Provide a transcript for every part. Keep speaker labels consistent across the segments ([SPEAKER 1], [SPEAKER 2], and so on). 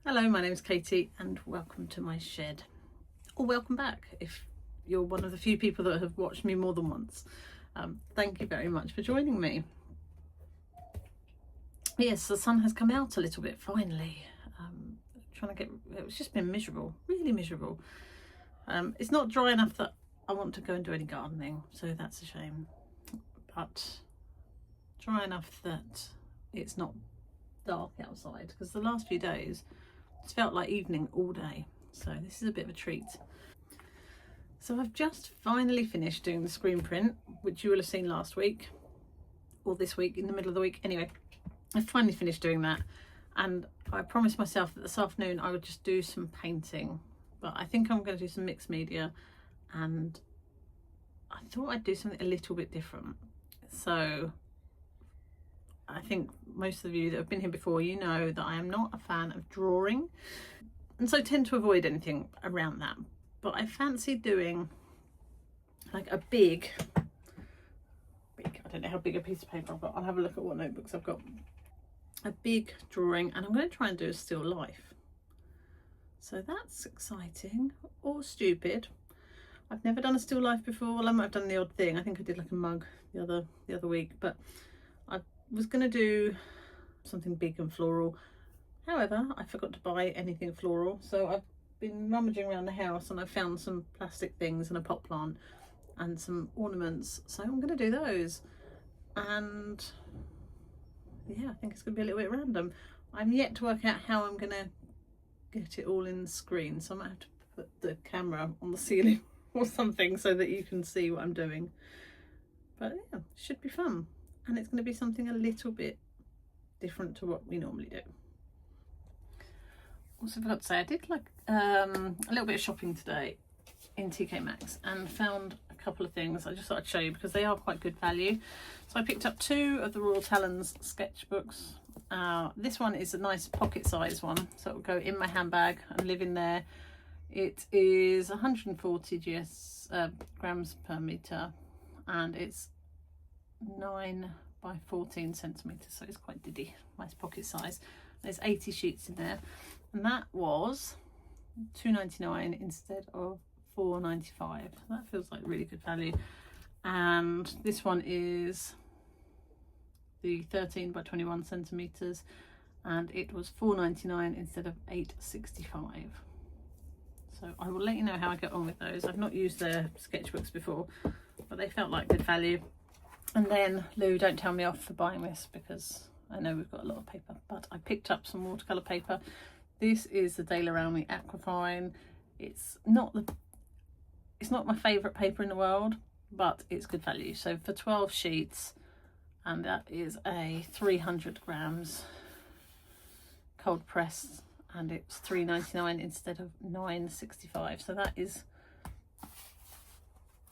[SPEAKER 1] Hello, my name is Katie and welcome to my shed, or welcome back if you're one of the few people that have watched me more than once. Thank you very much for joining me. Yes, the sun has come out a little bit finally. It's just been miserable, really miserable. It's not dry enough that I want to go and do any gardening, so that's a shame, but dry enough that it's not dark outside, because the last few days it's felt like evening all day, so this is a bit of a treat. So I've just finally finished doing the screen print, which you will have seen last week or this week, in the middle of the week. Anyway, I've finally finished doing that, and I promised myself that this afternoon I would just do some painting, but I think I'm going to do some mixed media, and I thought I'd do something a little bit different. So I think most of you that have been here before, you know that I am not a fan of drawing, and so tend to avoid anything around that. But I fancy doing like a big, I don't know how big a piece of paper I've got. I'll have a look at what notebooks I've got. A big drawing, and I'm going to try and do a still life. So that's exciting or stupid. I've never done a still life before. Well, I might have done the odd thing. I think I did like a mug the other week, but I was going to do something big and floral. However, I forgot to buy anything floral, so I've been rummaging around the house and I found some plastic things and a pot plant and some ornaments, so I'm going to do those. And yeah, I think it's going to be a little bit random. I'm yet to work out how I'm going to get it all in the screen, so I might have to put the camera on the ceiling or something so that you can see what I'm doing. But yeah, it should be fun. And it's going to be something a little bit different to what we normally do. Also forgot to say, I did like a little bit of shopping today in TK Maxx and found a couple of things I just thought I'd show you because they are quite good value. So I picked up 2 of the Royal Talens sketchbooks. This one is a nice pocket size one, so it will go in my handbag and live in there. It is 140 grams per metre, and it's 9 by 14 centimetres, so it's quite diddy, nice pocket size. There's 80 sheets in there, and that was £2.99 instead of £4.95. That feels like really good value. And this one is the 13 by 21 centimetres, and it was £4.99 instead of £8.65. So I will let you know how I get on with those. I've not used their sketchbooks before, but they felt like good value. And then, Lou, don't tell me off for buying this because I know we've got a lot of paper, but I picked up some watercolour paper. This is the Daler Rowney Aquafine. It's not my favourite paper in the world, but it's good value. So for 12 sheets, and that is a 300 grams cold press, and it's £3.99 instead of £9.65. So that is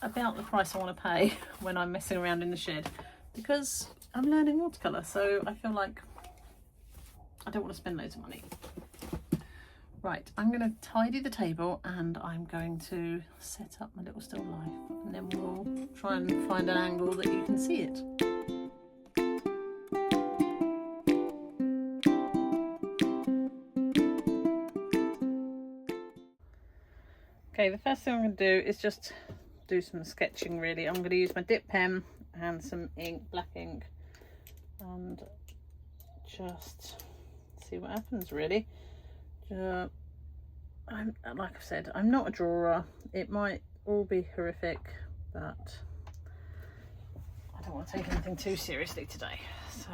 [SPEAKER 1] about the price I want to pay when I'm messing around in the shed, because I'm learning watercolour, so I feel like I don't want to spend loads of money. Right, I'm going to tidy the table and I'm going to set up my little still life, and then we'll try and find an angle that you can see it. Okay, the first thing I'm going to do is just do some sketching really. I'm going to use my dip pen and some ink, black ink, and just see what happens really. Like I've said, I'm not a drawer. It might all be horrific, but I don't want to take anything too seriously today. So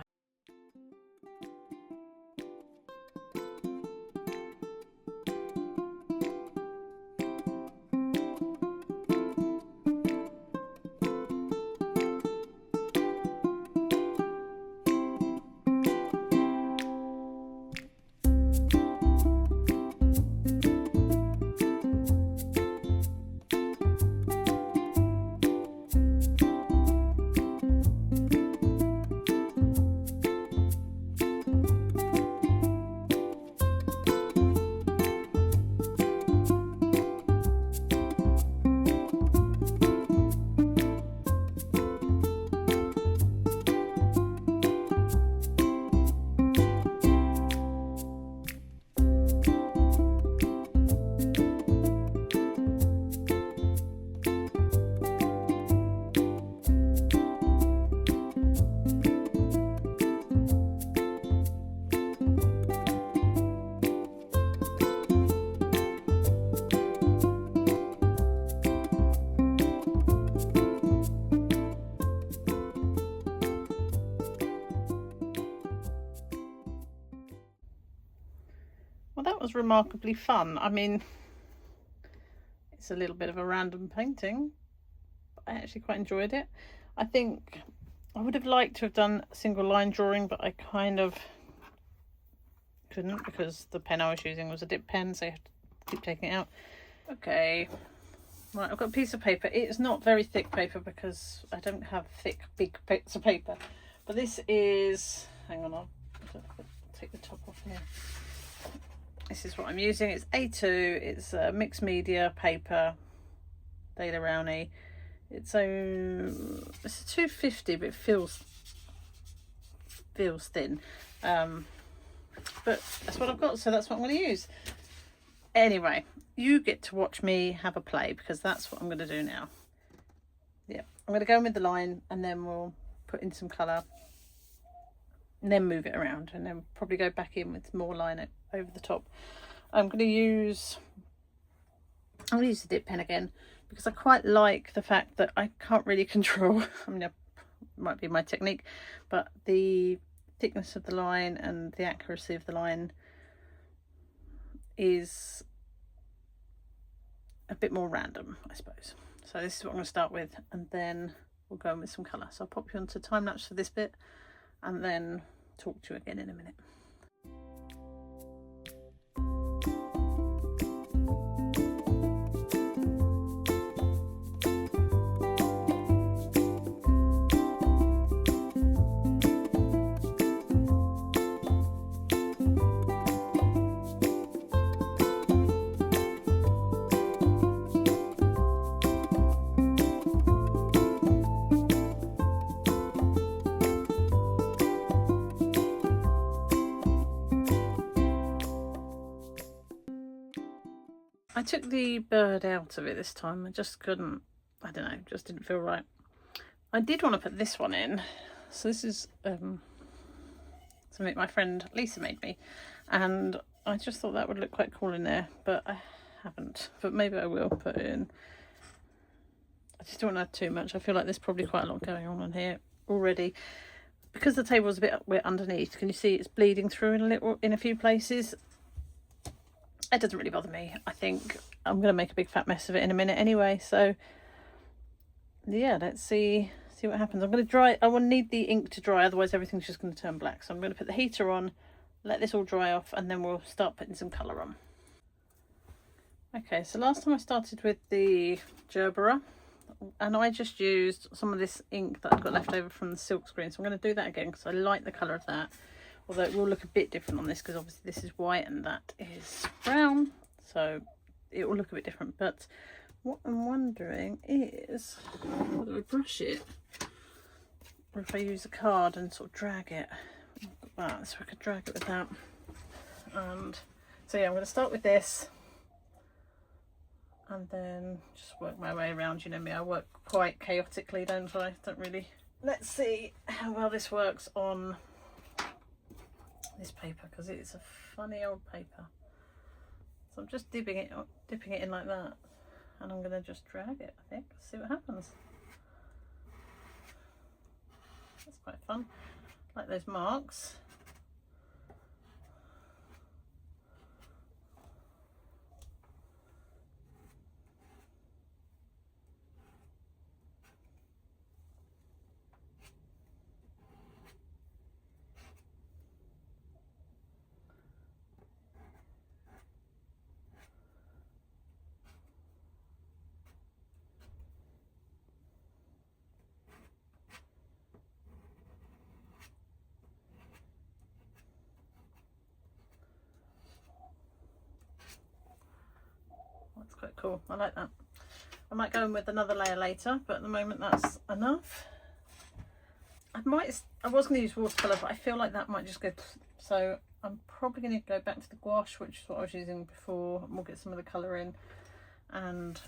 [SPEAKER 1] was remarkably fun. I mean, it's a little bit of a random painting, but I actually quite enjoyed it. I think I would have liked to have done a single line drawing, but I kind of couldn't because the pen I was using was a dip pen, so you have to keep taking it out. Okay, right, I've got a piece of paper. It's not very thick paper because I don't have thick big bits of paper, but this is, hang on, I'll take the top off here. This is what I'm using. It's A2, it's a mixed media paper, Data Rowney. It's a 250, but it feels thin. But that's what I've got, so that's what I'm going to use. Anyway, you get to watch me have a play because that's what I'm going to do now. Yeah, I'm going to go in with the line and then we'll put in some colour and then move it around and then probably go back in with more line over the top. I'm going to use the dip pen again because I quite like the fact that I can't really control, I mean, it might be my technique, but the thickness of the line and the accuracy of the line is a bit more random, I suppose. So this is what I'm going to start with, and then we'll go in with some colour. So I'll pop you onto time lapse for this bit and then talk to you again in a minute. I took the bird out of it this time. I just couldn't, I don't know, just didn't feel right. I did want to put this one in. So this is something my friend Lisa made me. And I just thought that would look quite cool in there, but I haven't. But maybe I will put it in. I just don't want to add too much. I feel like there's probably quite a lot going on here already. Because the table's a bit wet underneath, can you see it's bleeding through in a few places? It doesn't really bother me. I think I'm going to make a big fat mess of it in a minute anyway. So yeah, let's see what happens. I'm going to dry. I will need the ink to dry, otherwise everything's just going to turn black. So I'm going to put the heater on, let this all dry off, and then we'll start putting some colour on. Okay, so last time I started with the Gerbera, and I just used some of this ink that I've got left over from the silk screen. So I'm going to do that again because I like the colour of that. Although it will look a bit different on this because obviously this is white and that is brown, so it will look a bit different. But what I'm wondering is whether I brush it or if I use a card and sort of drag it. That, so I could drag it with that. And so yeah, I'm going to start with this and then just work my way around. You know me, I work quite chaotically, don't I? Don't really. Let's see how well this works on this paper because it's a funny old paper. So I'm just dipping it in like that, and I'm going to just drag it, I think, see what happens. That's quite fun, like those marks. That's quite cool. I like that. I might go in with another layer later, but at the moment that's enough. I was going to use watercolour, but I feel like that might just go. So I'm probably going to go back to the gouache, which is what I was using before, and we'll get some of the colour in. And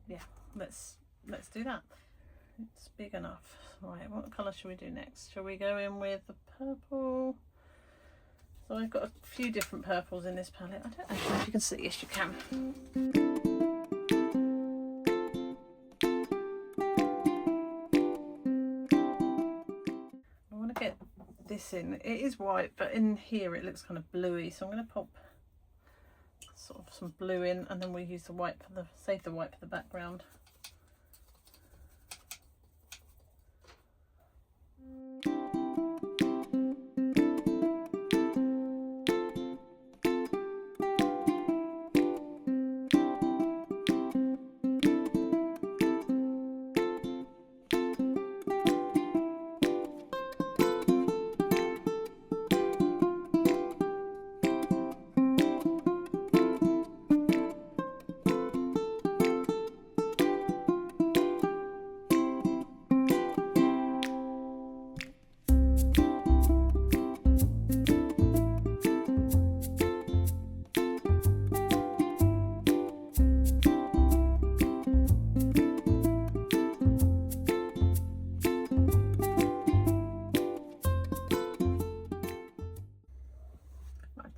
[SPEAKER 1] yeah, let's do that. It's big enough. Right, what colour should we do next? Shall we go in with the purple? So I've got a few different purples in this palette. I don't actually know if you can see. Yes, you can. I want to get this in. It is white, but in here it looks kind of bluey, so I'm going to pop sort of some blue in, and then we'll use the white for the, save the white for the background.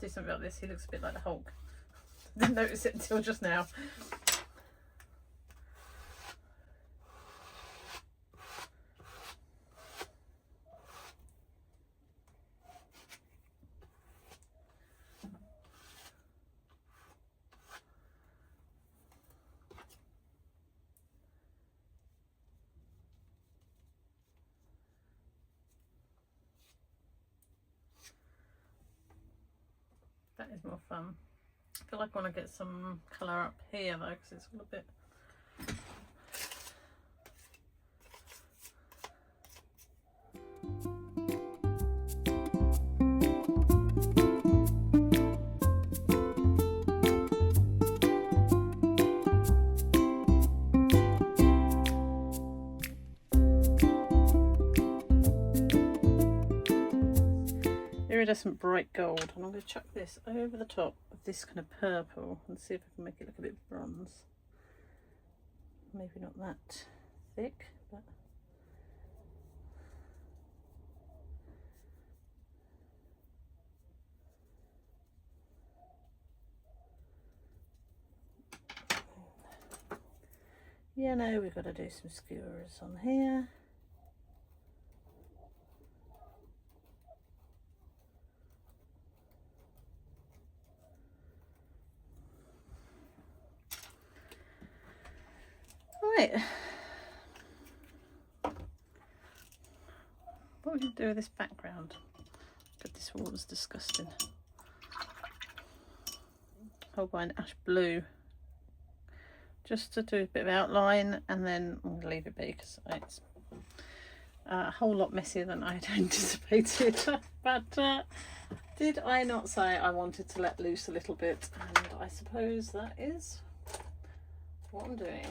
[SPEAKER 1] Do something about this. He looks a bit like the Hulk. Didn't notice it until just now. That is more fun. I feel like I want to get some colour up here though, because it's all a bit... Iridescent bright gold, and I'm going to chuck this over the top of this kind of purple and see if I can make it look a bit bronze. Maybe not that thick, but yeah, no, we've got to do some skewers on here. Right, what would you do with this background? God, this wall is disgusting. I'll buy an ash blue just to do a bit of outline, and then I'm going to leave it be because it's a whole lot messier than I had anticipated. But did I not say I wanted to let loose a little bit? And I suppose that is what I'm doing.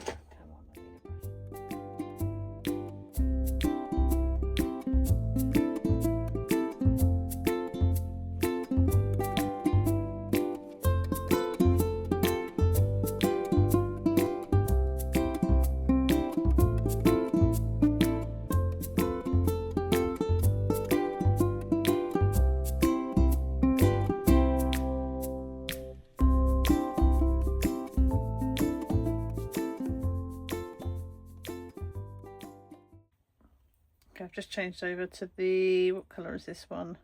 [SPEAKER 1] I've just changed over to the, what colour is this one?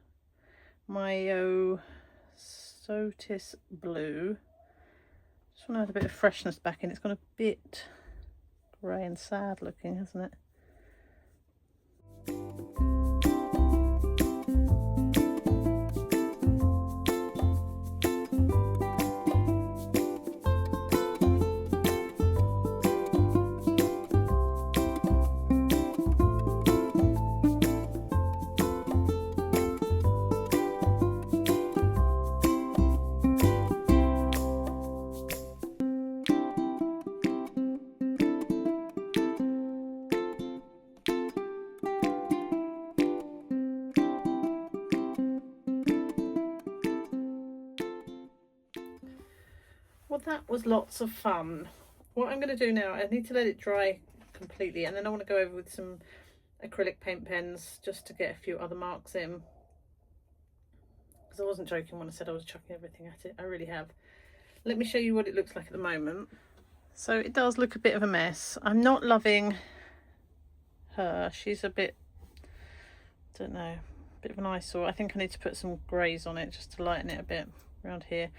[SPEAKER 1] Myosotis Blue. Just want to add a bit of freshness back in. It's gone a bit grey and sad looking, hasn't it? Well, that was lots of fun. What I'm going to do now, I need to let it dry completely, and then I want to go over with some acrylic paint pens just to get a few other marks in, because I wasn't joking when I said I was chucking everything at it. I really have. Let me show you what it looks like at the moment. So it does look a bit of a mess. I'm not loving her. She's a bit, don't know, bit of an eyesore. I think I need to put some greys on it just to lighten it a bit around here.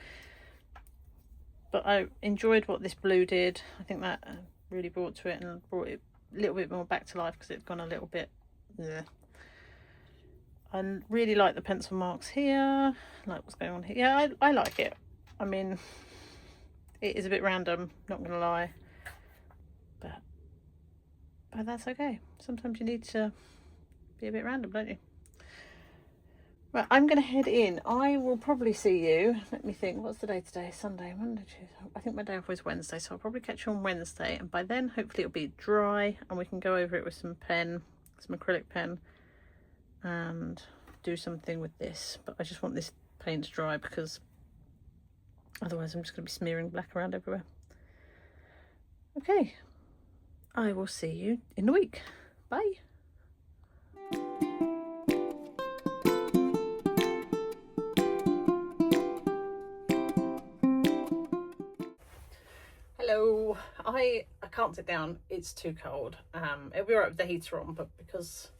[SPEAKER 1] But I enjoyed what this blue did. I think that really brought to it and brought it a little bit more back to life because it's gone a little bit. Yeah. I really like the pencil marks here. I like what's going on here. Yeah, I like it. I mean, it is a bit random, not gonna lie, but that's okay. Sometimes you need to be a bit random, don't you? Right, I'm gonna head in. I will probably see you. Let me think. What's the day today? Sunday, Monday, Tuesday. I think my day off is Wednesday, so I'll probably catch you on Wednesday. And by then, hopefully, it'll be dry, and we can go over it with some pen, some acrylic pen, and do something with this. But I just want this paint to dry because otherwise, I'm just gonna be smearing black around everywhere. Okay, I will see you in a week. Bye. Hello, I can't sit down, it's too cold. It'll be alright with the heater on, but because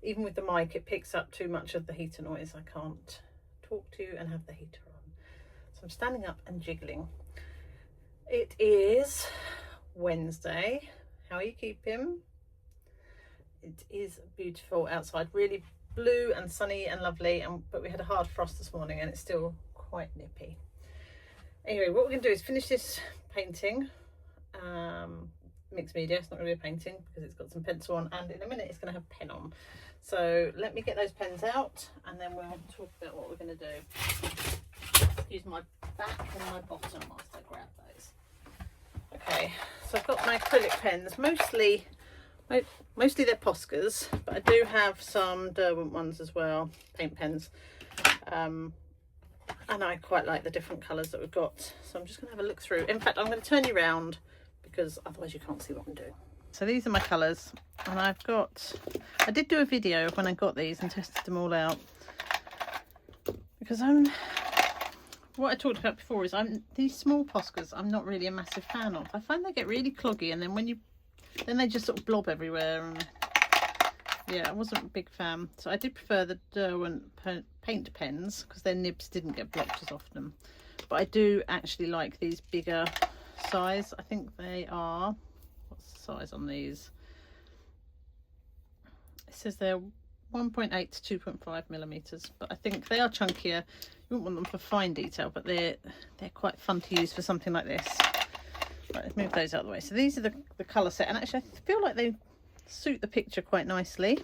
[SPEAKER 1] even with the mic it picks up too much of the heater noise, I can't talk to you and have the heater on. So I'm standing up and jiggling. It is Wednesday. How are you keeping? It is beautiful outside, really blue and sunny and lovely, but we had a hard frost this morning and it's still quite nippy. Anyway, what we're going to do is finish this painting. Mixed media, it's not going to be a painting because it's got some pencil on, and in a minute it's going to have pen on. So let me get those pens out and then we'll talk about what we're going to do. Use my back and my bottom whilst I grab those. Okay, so I've got my acrylic pens, mostly they're Poscas, but I do have some Derwent ones as well, paint pens. And I quite like the different colours that we've got. So I'm just going to have a look through. In fact, I'm going to turn you around because otherwise you can't see what I'm doing. So these are my colours, and I did do a video when I got these and tested them all out, because what I talked about before is these small Poscas I'm not really a massive fan of. I find they get really cloggy, and then they just sort of blob everywhere, and yeah, I wasn't a big fan. So I did prefer the Derwent paint pens because their nibs didn't get blocked as often. But I do actually like these bigger size. I think they are, what's the size on these? It says they're 1.8 to 2.5 millimeters, but I think they are chunkier. You wouldn't want them for fine detail, but they're quite fun to use for something like this. Right, let's move those out of the way. So these are the colour set, and actually I feel like they suit the picture quite nicely.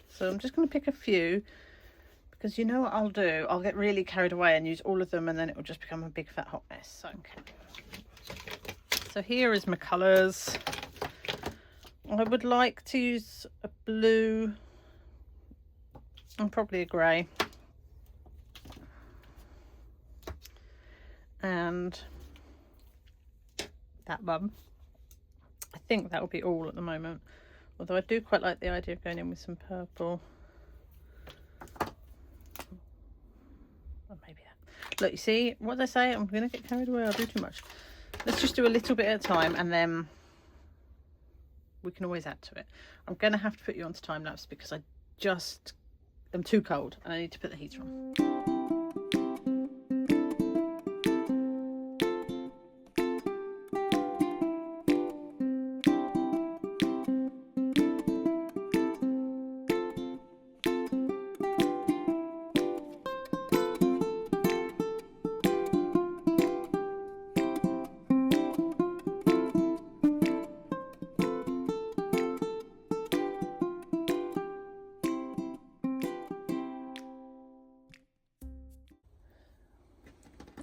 [SPEAKER 1] So I'm just going to pick a few, because you know what I'll do? I'll get really carried away and use all of them, and then it will just become a big fat hot mess. So here is my colours. I would like to use a blue and probably a grey, and that one. I think that will be all at the moment, although I do quite like the idea of going in with some purple. Or maybe that. Look, you see what I say? I'm going to get carried away. I'll do too much. Let's just do a little bit at a time, and then we can always add to it. I'm going to have to put you onto time lapse because I just am too cold and I need to put the heater on.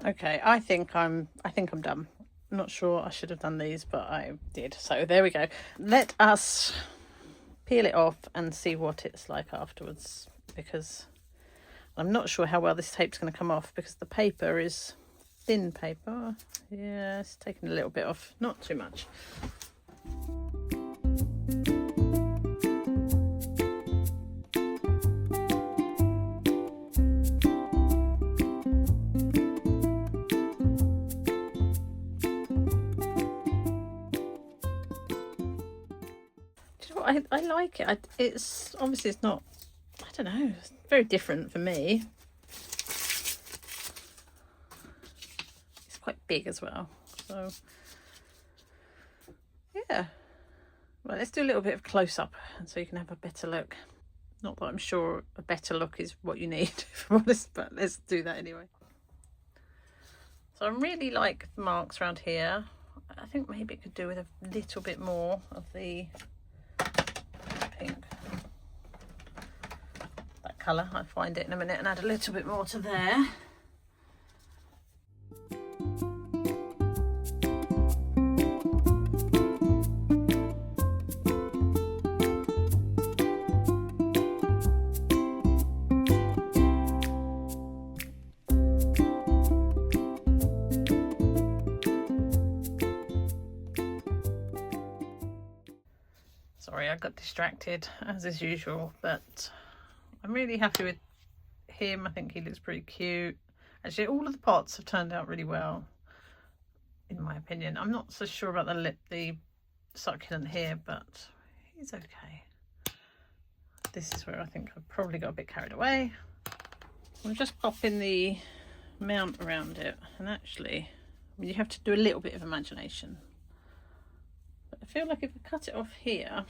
[SPEAKER 1] Okay, I think I'm done. I'm not sure I should have done these, but I did. So there we go. Let us peel it off and see what it's like afterwards, because I'm not sure how well this tape's going to come off because the paper is thin paper. Yeah, it's taking a little bit off, not too much. I like it. It's obviously, it's not, I don't know, it's very different for me. It's quite big as well, so yeah. Well, let's do a little bit of close-up and so you can have a better look. Not that I'm sure a better look is what you need, if I'm honest, but let's do that anyway. So I really like the marks around here. I think maybe it could do with a little bit more of the pink. That colour, I'll find it in a minute and add a little bit more to there. Sorry, I got distracted as is usual, but I'm really happy with him. I think he looks pretty cute. Actually, all of the pots have turned out really well, in my opinion. I'm not so sure about the succulent here, but he's okay. This is where I think I've probably got a bit carried away. I'm just popping the mount around it, and actually, you have to do a little bit of imagination. I feel like if I cut it off here,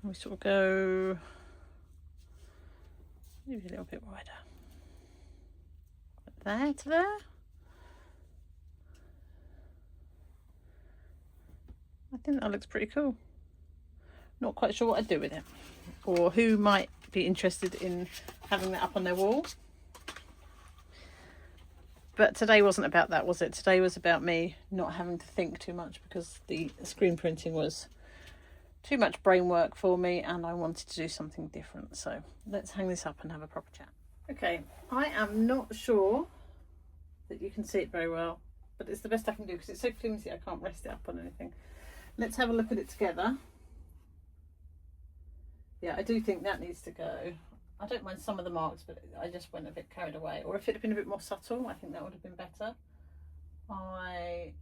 [SPEAKER 1] we sort of go maybe a little bit wider. There to there. I think that looks pretty cool. Not quite sure what I'd do with it, or who might be interested in having that up on their wall. But today wasn't about that, was it? Today was about me not having to think too much because the screen printing was too much brain work for me and I wanted to do something different. So let's hang this up and have a proper chat. Okay, I am not sure that you can see it very well, but it's the best I can do because it's so flimsy I can't rest it up on anything. Let's have a look at it together. Yeah, I do think that needs to go. I don't mind some of the marks, but I just went a bit carried away. Or if it had been a bit more subtle, I think that would have been better. I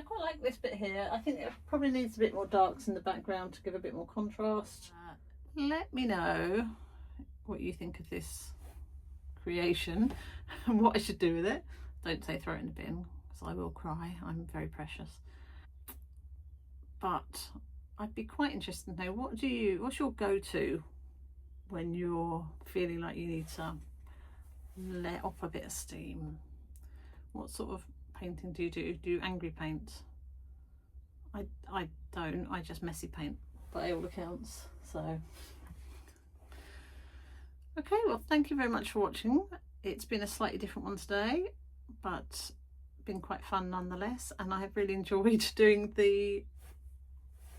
[SPEAKER 1] quite like this bit here. I think it probably needs a bit more darks in the background to give a bit more contrast. Let me know what you think of this creation and what I should do with it. Don't say throw it in the bin, because I will cry. I'm very precious. But I'd be quite interested to know, what's your go-to when you're feeling like you need to let off a bit of steam? What sort of painting do you do? Do you angry paint? I don't. I just messy paint by all accounts. So okay, well, thank you very much for watching. It's been a slightly different one today, but been quite fun nonetheless, and I have really enjoyed doing the,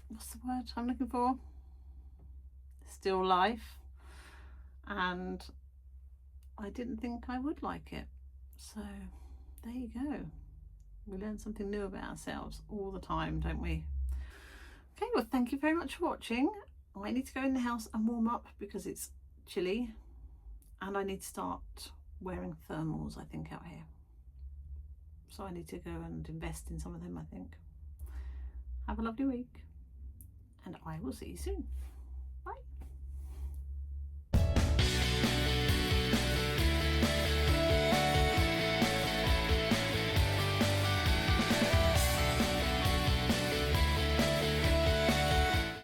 [SPEAKER 1] what's the word I'm looking for? Still life. And I didn't think I would like it. So there you go. We learn something new about ourselves all the time, don't we? Okay, well, thank you very much for watching. I need to go in the house and warm up because it's chilly, and I need to start wearing thermals, I think, out here. So I need to go and invest in some of them, I think. Have a lovely week, and I will see you soon.